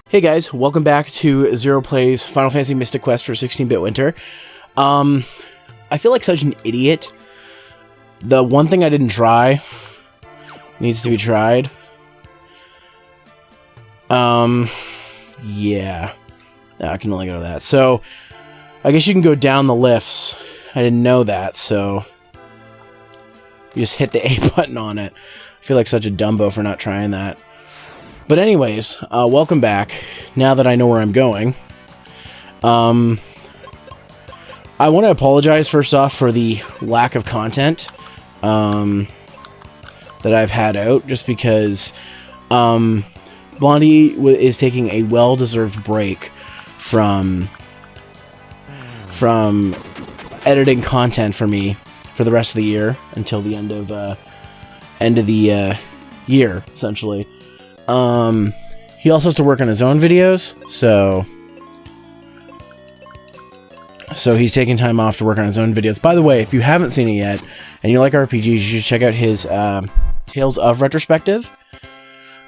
Hey guys, welcome back to Zero Plays Final Fantasy Mystic Quest for 16-bit Winter. I feel like such an idiot. The one thing I didn't try needs to be tried. Yeah. I can only go to that. So, I guess you can go down the lifts. I didn't know that, so you just hit the A button on it. I feel like such a dumbo for not trying that. But anyways, welcome back. Now that I know where I'm going, I want to apologize first off for the lack of content that I've had out, just because Blondie is taking a well-deserved break from editing content for me for the rest of the year until the end of the year, essentially. He also has to work on his own videos, so he's taking time off to work on his own videos. By the way, if you haven't seen it yet, and you like RPGs, you should check out his, Tales of Retrospective.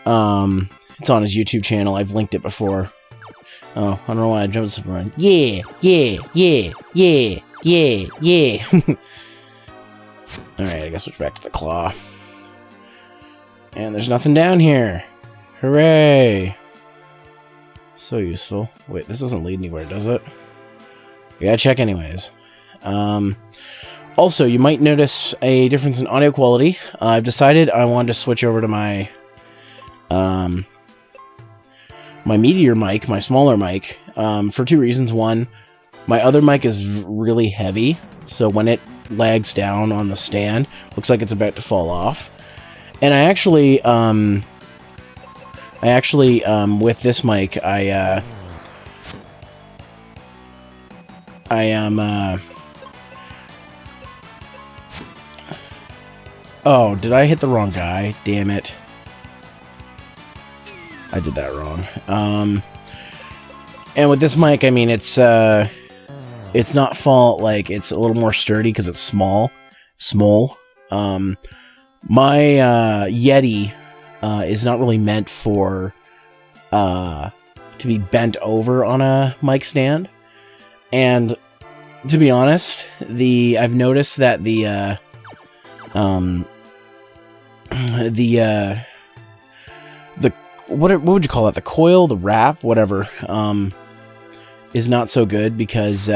It's on his YouTube channel. I've linked it before. Oh, I don't know why I jumped something around. Yeah. Alright, I guess we're back to the claw. And there's nothing down here. Hooray! So useful. Wait, this doesn't lead anywhere, does it? We gotta check anyways. Also, you might notice a difference in audio quality. I've decided I want to switch over to my my Meteor mic, my smaller mic, for two reasons. One, my other mic is really heavy, so when it lags down on the stand, looks like it's about to fall off. And I actually, with this mic, I am, oh, did I hit the wrong guy? Damn it. I did that wrong. And with this mic, I mean, it's not like, it's a little more sturdy because it's small. My Yeti is not really meant for to be bent over on a mic stand, and to be honest, I've noticed that what would you call it? The coil, the wrap, whatever, is not so good because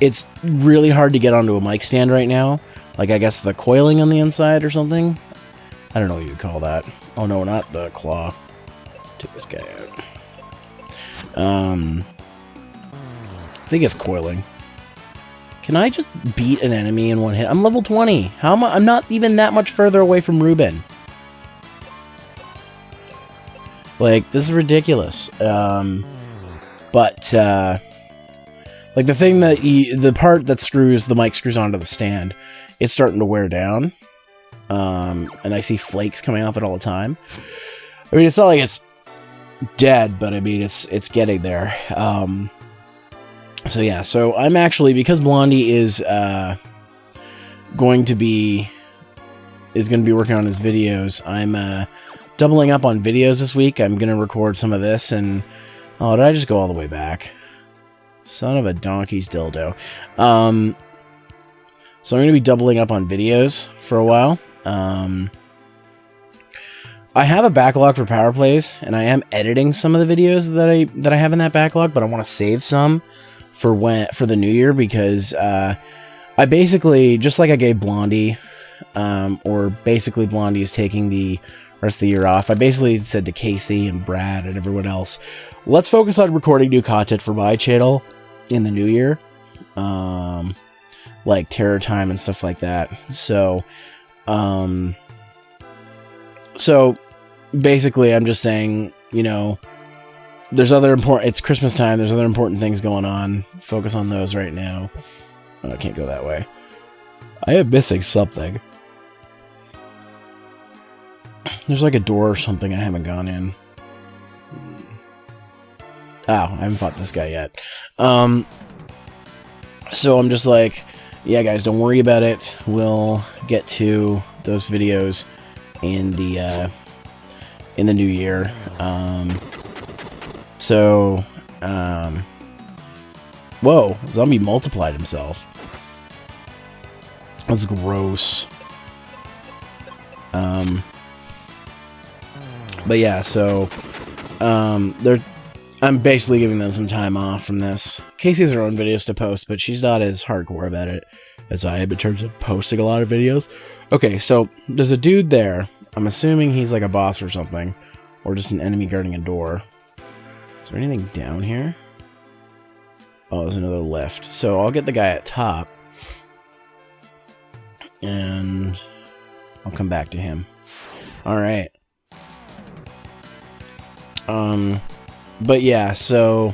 it's really hard to get onto a mic stand right now. Like, I guess the coiling on the inside or something? I don't know what you'd call that. Oh no, not the claw. Take this guy out. I think it's coiling. Can I just beat an enemy in one hit? I'm level 20. How am I? I'm not even that much further away from Ruben. Like, this is ridiculous. Like, the thing that the part that the mic screws onto the stand, it's starting to wear down. And I see flakes coming off it all the time. I mean, it's not like it's dead, but I mean, it's getting there. So yeah, so I'm actually, because Blondie is going to be working on his videos, I'm doubling up on videos this week. I'm gonna record some of this, and oh, did I just go all the way back? Son of a donkey's dildo. So I'm going to be doubling up on videos for a while. I have a backlog for Power Plays, and I am editing some of the videos that I have in that backlog, but I want to save some for the new year, because I basically, just like I gave Blondie, or basically Blondie is taking the rest of the year off, I basically said to Casey and Brad and everyone else, let's focus on recording new content for my channel in the new year. Like Terror Time and stuff like that. So basically I'm just saying, you know, it's Christmas time, there's other important things going on. Focus on those right now. Oh, I can't go that way. I am missing something. There's like a door or something I haven't gone in. Oh, I haven't fought this guy yet. So I'm just like, yeah, guys, don't worry about it. We'll get to those videos in the in the new year. Whoa, zombie multiplied himself. That's gross. But yeah, so I'm basically giving them some time off from this. Casey has her own videos to post, but she's not as hardcore about it as I am in terms of posting a lot of videos. Okay, so there's a dude there. I'm assuming he's like a boss or something, or just an enemy guarding a door. Is there anything down here? Oh, there's another lift. So I'll get the guy at top, and I'll come back to him. All right. But yeah, so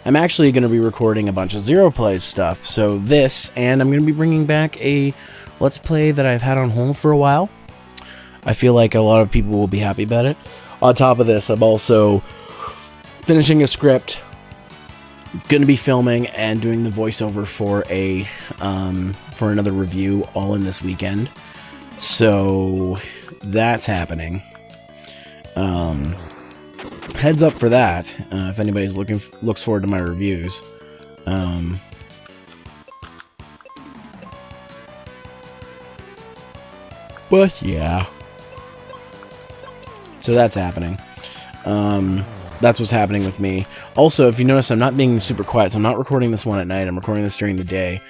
I'm actually going to be recording a bunch of Zero Play stuff. So this, and I'm going to be bringing back a Let's Play that I've had on hold for a while. I feel like a lot of people will be happy about it. On top of this, I'm also finishing a script, going to be filming and doing the voiceover for for another review all in this weekend. So that's happening. Heads up for that, if anybody's looks forward to my reviews. But yeah. So that's happening. That's what's happening with me. Also, if you notice, I'm not being super quiet, so I'm not recording this one at night. I'm recording this during the day.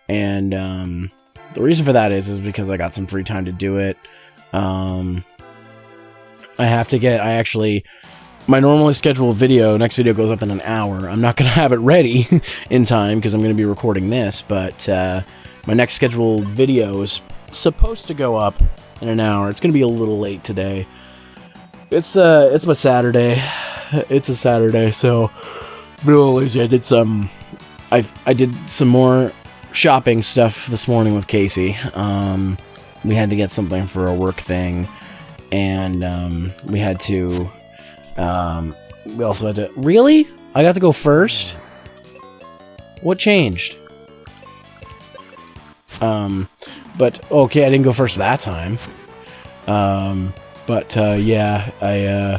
And the reason for that is because I got some free time to do it. My normally scheduled next video goes up in an hour. I'm not going to have it ready in time because I'm going to be recording this, but my next scheduled video is supposed to go up in an hour. It's going to be a little late today. It's my Saturday. It's a Saturday, so I'm a little lazy. I did some more shopping stuff this morning with Casey. We had to get something for a work thing, and we had to. We also had to... Really? I got to go first? What changed? But, okay, I didn't go first that time. Yeah,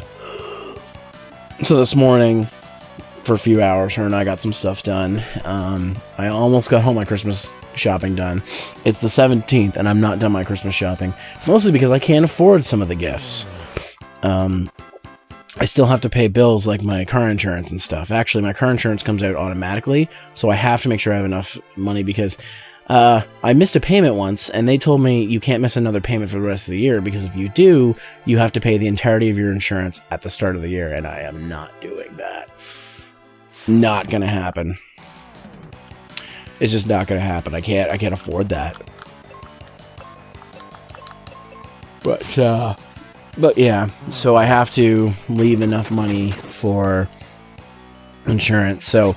so this morning, for a few hours, her and I got some stuff done. I almost got all my Christmas shopping done. It's the 17th, and I'm not done my Christmas shopping. Mostly because I can't afford some of the gifts. I still have to pay bills like my car insurance and stuff. Actually, my car insurance comes out automatically, so I have to make sure I have enough money because I missed a payment once, and they told me you can't miss another payment for the rest of the year because if you do, you have to pay the entirety of your insurance at the start of the year, and I am not doing that. Not gonna happen. It's just not gonna happen. I can't afford that. But yeah, so I have to leave enough money for insurance. So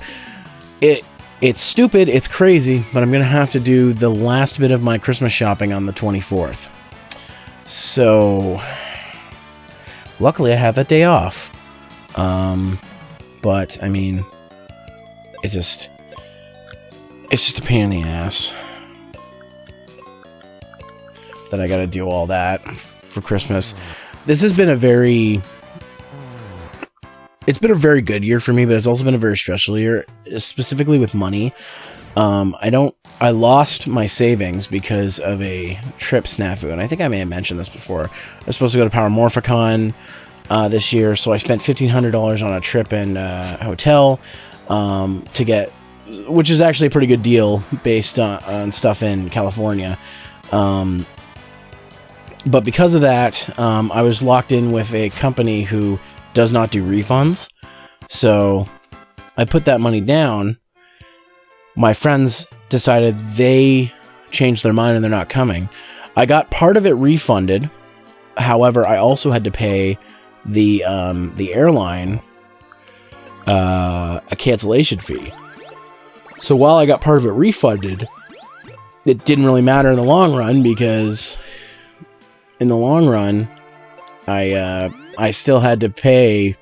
it's stupid, it's crazy, but I'm going to have to do the last bit of my Christmas shopping on the 24th. So luckily I have that day off. But I mean, it's just a pain in the ass that I got to do all that for Christmas. This has been a very good year for me, but it's also been a very stressful year, specifically with money. I lost my savings because of a trip snafu, and I think I may have mentioned this before. I was supposed to go to Power Morphicon this year, so I spent $1,500 on a trip and hotel to get, which is actually a pretty good deal based on stuff in California. But because of that, I was locked in with a company who does not do refunds. So I put that money down. My friends decided they changed their mind and they're not coming. I got part of it refunded. However, I also had to pay the airline a cancellation fee. So while I got part of it refunded, it didn't really matter in the long run because in the long run, I still had to pay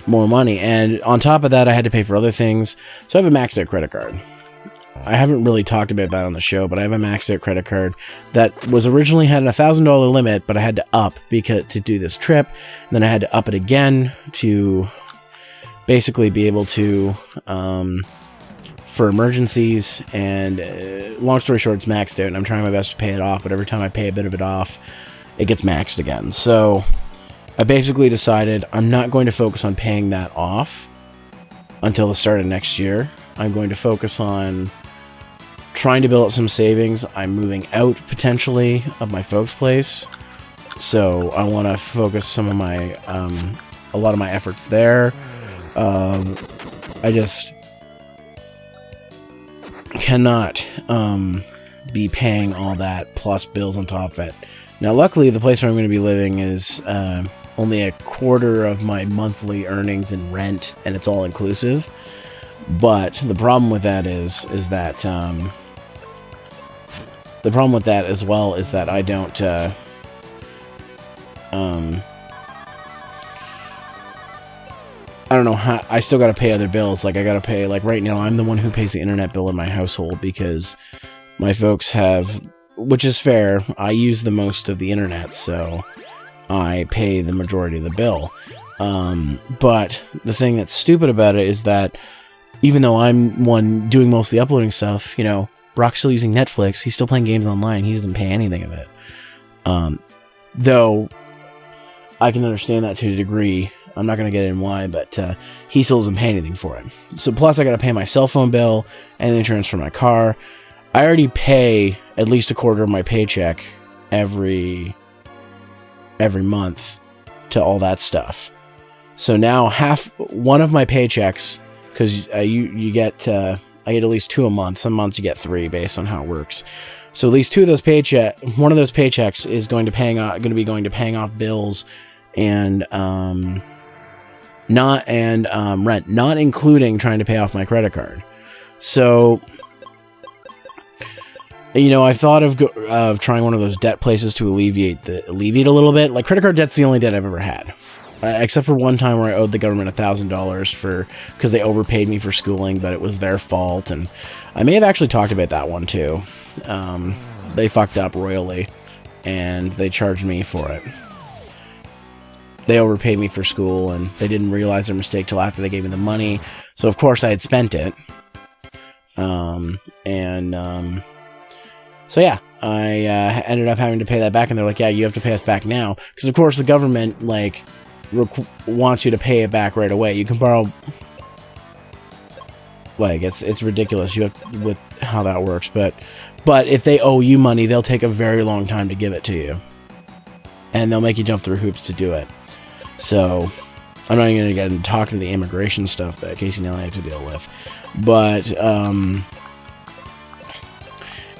more money, and on top of that, I had to pay for other things. So I have a maxed out credit card. I haven't really talked about that on the show, but I have a maxed out credit card that was originally had a $1,000 limit, but I had to up because to do this trip. And then I had to up it again to basically be able to, for emergencies. And long story short, it's maxed out, and I'm trying my best to pay it off, but every time I pay a bit of it off, it gets maxed again. So I basically decided I'm not going to focus on paying that off until the start of next year. I'm going to focus on trying to build up some savings. I'm moving out potentially of my folks' place, so I want to focus some of my a lot of my efforts there. I just cannot be paying all that plus bills on top of it. Now, luckily, the place where I'm going to be living is only a quarter of my monthly earnings in rent, and it's all inclusive. But the problem with that is that the problem with that as well is that I don't I don't know how. I still got to pay other bills. Like, I got to pay, like, right now I'm the one who pays the internet bill in my household because my folks have, which is fair, I use the most of the internet, so I pay the majority of the bill. But the thing that's stupid about it is that even though I'm one doing most of the uploading stuff, you know, Brock's still using Netflix. He's still playing games online. He doesn't pay anything of it. Though I can understand that to a degree. I'm not going to get in why, but he still doesn't pay anything for it. So plus I got to pay my cell phone bill and the insurance for my car. I already pay at least a quarter of my paycheck every month to all that stuff. So now one of my paychecks, because you get I get at least 2 a month. Some months you get 3 based on how it works. So at least one of those paychecks is going to be going to paying off bills and rent, not including trying to pay off my credit card. So, you know, I thought of trying one of those debt places to alleviate a little bit. Like, credit card debt's the only debt I've ever had. Except for one time where I owed the government $1,000 because they overpaid me for schooling, but it was their fault, and I may have actually talked about that one too. They fucked up royally, and they charged me for it. They overpaid me for school, and they didn't realize their mistake till after they gave me the money. So of course I had spent it, so yeah, I ended up having to pay that back, and they're like, "Yeah, you have to pay us back now," because of course the government wants you to pay it back right away. You can borrow, like, it's ridiculous. You have with how that works, but if they owe you money, they'll take a very long time to give it to you, and they'll make you jump through hoops to do it. So I'm not even going to get into talking to the immigration stuff that Casey and I have to deal with, but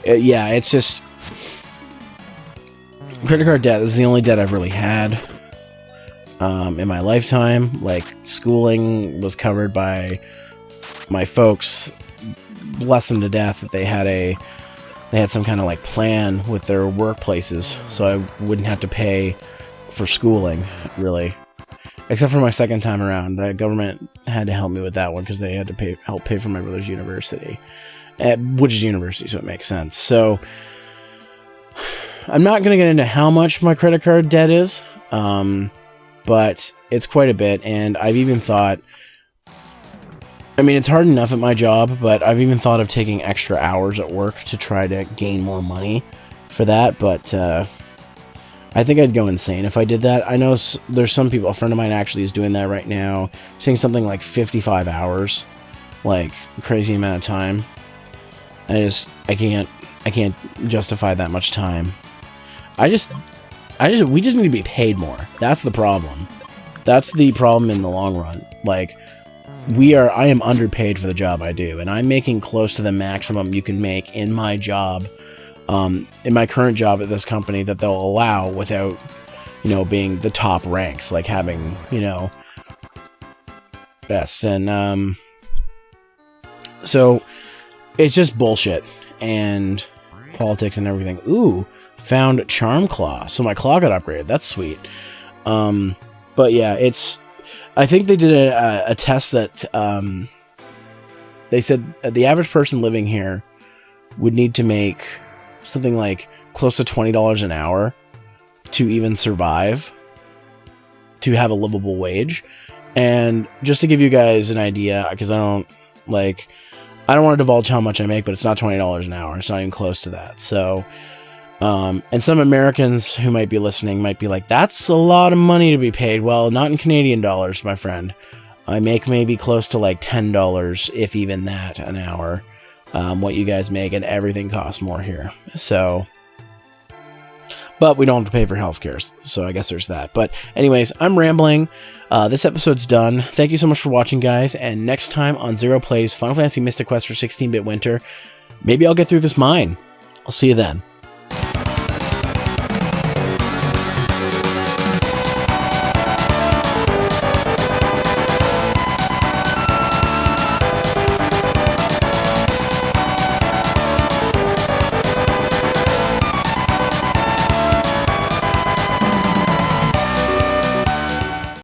yeah, it's just credit card debt. This is the only debt I've really had in my lifetime. Like, schooling was covered by my folks. Bless them to death that they had some kind of like plan with their workplaces, so I wouldn't have to pay for schooling, really. Except for my second time around, the government had to help me with that one because they had to help pay for my brother's university, which is university, so it makes sense. So I'm not going to get into how much my credit card debt is, but it's quite a bit, and I've even thought, I mean, it's hard enough at my job, but I've even thought of taking extra hours at work to try to gain more money for that, but I think I'd go insane if I did that. I know there's some people, a friend of mine actually is doing that right now, saying something like 55 hours, like a crazy amount of time. I can't justify that much time. We just need to be paid more. That's the problem. That's the problem in the long run. Like, I am underpaid for the job I do, and I'm making close to the maximum you can make in my job, in my current job at this company, that they'll allow without, being the top ranks, like having, best. And, so it's just bullshit and politics and everything. Ooh, found Charm Claw. So my claw got upgraded. That's sweet. But yeah, I think they did a test that, they said the average person living here would need to make something like close to $20 an hour to even survive, to have a livable wage. And just to give you guys an idea, because I don't want to divulge how much I make, but it's not $20 an hour. It's not even close to that. So, and some Americans who might be listening might be like, that's a lot of money to be paid. Well, not in Canadian dollars, my friend. I make maybe close to like $10, if even that, an hour. What you guys make, and everything costs more here. So, but we don't have to pay for healthcare, so I guess there's that. But anyways, I'm rambling. This episode's done. Thank you so much for watching, guys. And next time on Zero Plays Final Fantasy Mystic Quest for 16-bit Winter, maybe I'll get through this mine. I'll see you then.